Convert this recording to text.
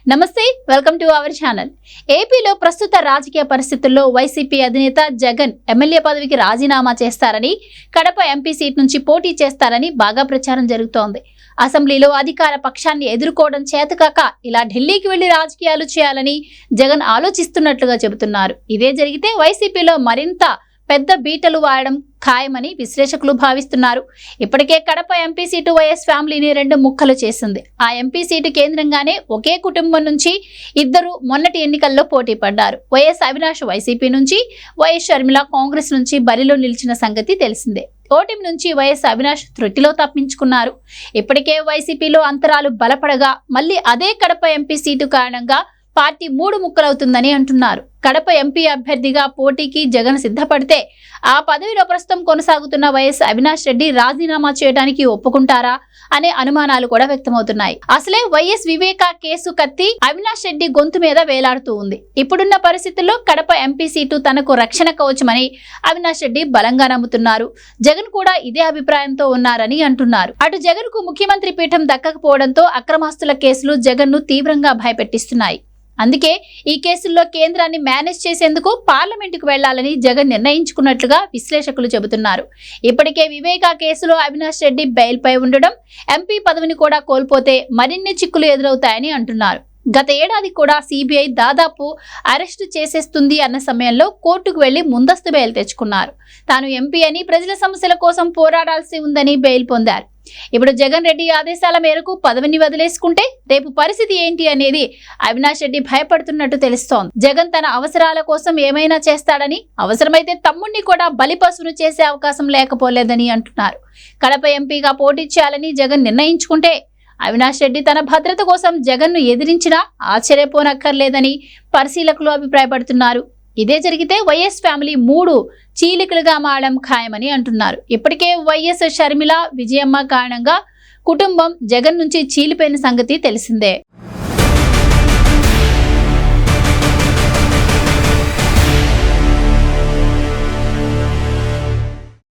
నమస్తే, welcome to our channel. ఏపీలో ప్రస్తుత రాజకీయ పరిస్థితుల్లో వైసీపీ అధినేత జగన్ ఎమ్మెల్యే పదవికి రాజీనామా చేస్తారని, కడప ఎంపీ సీట్ నుంచి పోటీ చేస్తారని బాగా ప్రచారం జరుగుతోంది. అసెంబ్లీలో అధికార పక్షాన్ని ఎదుర్కోవడం చేతకాక ఇలా ఢిల్లీకి వెళ్లి రాజకీయాలు చేయాలని జగన్ ఆలోచిస్తున్నట్లుగా చెబుతున్నారు. ఇదే జరిగితే వైసీపీలో మరింత పెద్ద బీటలు వాడడం ఖాయమని విశ్లేషకులు భావిస్తున్నారు. ఇప్పటికే కడప ఎంపీ సీటు వైఎస్ ఫ్యామిలీని రెండు ముక్కలు చేసింది. ఆ ఎంపీ సీటు కేంద్రంగానే ఒకే కుటుంబం నుంచి ఇద్దరు మొన్నటి ఎన్నికల్లో పోటీ పడ్డారు. వైఎస్ అవినాష్ వైసీపీ నుంచి, వైఎస్ షర్మిల కాంగ్రెస్ నుంచి బరిలో నిలిచిన సంగతి తెలిసిందే. ఓటమి నుంచి వైఎస్ అవినాష్ త్రుటిలో తప్పించుకున్నారు. ఇప్పటికే వైసీపీలో అంతరాలు బలపడగా మళ్ళీ అదే కడప ఎంపీ సీటు కారణంగా పార్టీ మూడు ముక్కలవుతుందని అంటున్నారు. కడప ఎంపీ అభ్యర్థిగా పోటీకి జగన్ సిద్ధపడితే ఆ పదవిలో ప్రస్తుతం కొనసాగుతున్న వైఎస్ అవినాష్ రెడ్డి రాజీనామా చేయడానికి ఒప్పుకుంటారా అనే అనుమానాలు కూడా వ్యక్తమవుతున్నాయి. అసలే వైఎస్ వివేక కేసు కత్తి అవినాష్ రెడ్డి గొంతు మీద వేలాడుతూ ఉంది. ఇప్పుడున్న పరిస్థితుల్లో కడప ఎంపీ సీటు తనకు రక్షణ కవచమని అవినాష్ రెడ్డి బలంగా నమ్ముతున్నారు. జగన్ కూడా ఇదే అభిప్రాయంతో ఉన్నారని అంటున్నారు. అటు జగన్ కు ముఖ్యమంత్రి పీఠం దక్కకపోవడంతో అక్రమాస్తుల కేసులు జగన్ ను తీవ్రంగా భయపెట్టిస్తున్నాయి. అందుకే ఈ కేసుల్లో కేంద్రాన్ని మేనేజ్ చేసేందుకు పార్లమెంటుకు వెళ్లాలని జగన్ నిర్ణయించుకున్నట్లుగా విశ్లేషకులు చెబుతున్నారు. ఇప్పటికే వివేకా కేసులో అవినాష్ రెడ్డి బెయిల్ పై ఉండడం, ఎంపీ పదవిని కూడా కోల్పోతే మరిన్ని చిక్కులు ఎదురవుతాయని అంటున్నారు. గత ఏడాది కూడా సిబిఐ దాదాపు అరెస్టు చేసేస్తుంది అన్న సమయంలో కోర్టుకు వెళ్లి ముందస్తు బెయిల్ తెచ్చుకున్నారు. తాను ఎంపీ అని, ప్రజల సమస్యల కోసం పోరాడాల్సి ఉందని బెయిల్ పొందారు. ఇప్పుడు జగన్ రెడ్డి ఆదేశాల మేరకు పదవిని వదిలేసుకుంటే రేపు పరిస్థితి ఏంటి అనేది అవినాష్ రెడ్డి భయపడుతున్నట్టు తెలుస్తోంది. జగన్ తన అవసరాల కోసం ఏమైనా చేస్తాడని, అవసరమైతే తమ్ముడిని కూడా బలిపశువును చేసే అవకాశం లేకపోలేదని అంటున్నారు. కడప ఎంపీగా పోటీ చేయాలని జగన్ నిర్ణయించుకుంటే అవినాష్ రెడ్డి తన భద్రత కోసం జగన్ ను ఎదిరించినా ఆశ్చర్యపోనక్కర్లేదని పరిశీలకులు అభిప్రాయపడుతున్నారు. ఇదే జరిగితే వైఎస్ ఫ్యామిలీ మూడు చీలికలుగా మారడం ఖాయమని అంటున్నారు. ఇప్పటికే వైఎస్ షర్మిల, విజయమ్మ కారణంగా కుటుంబం జగన్ నుంచి చీలిపోయిన సంగతి తెలిసిందే.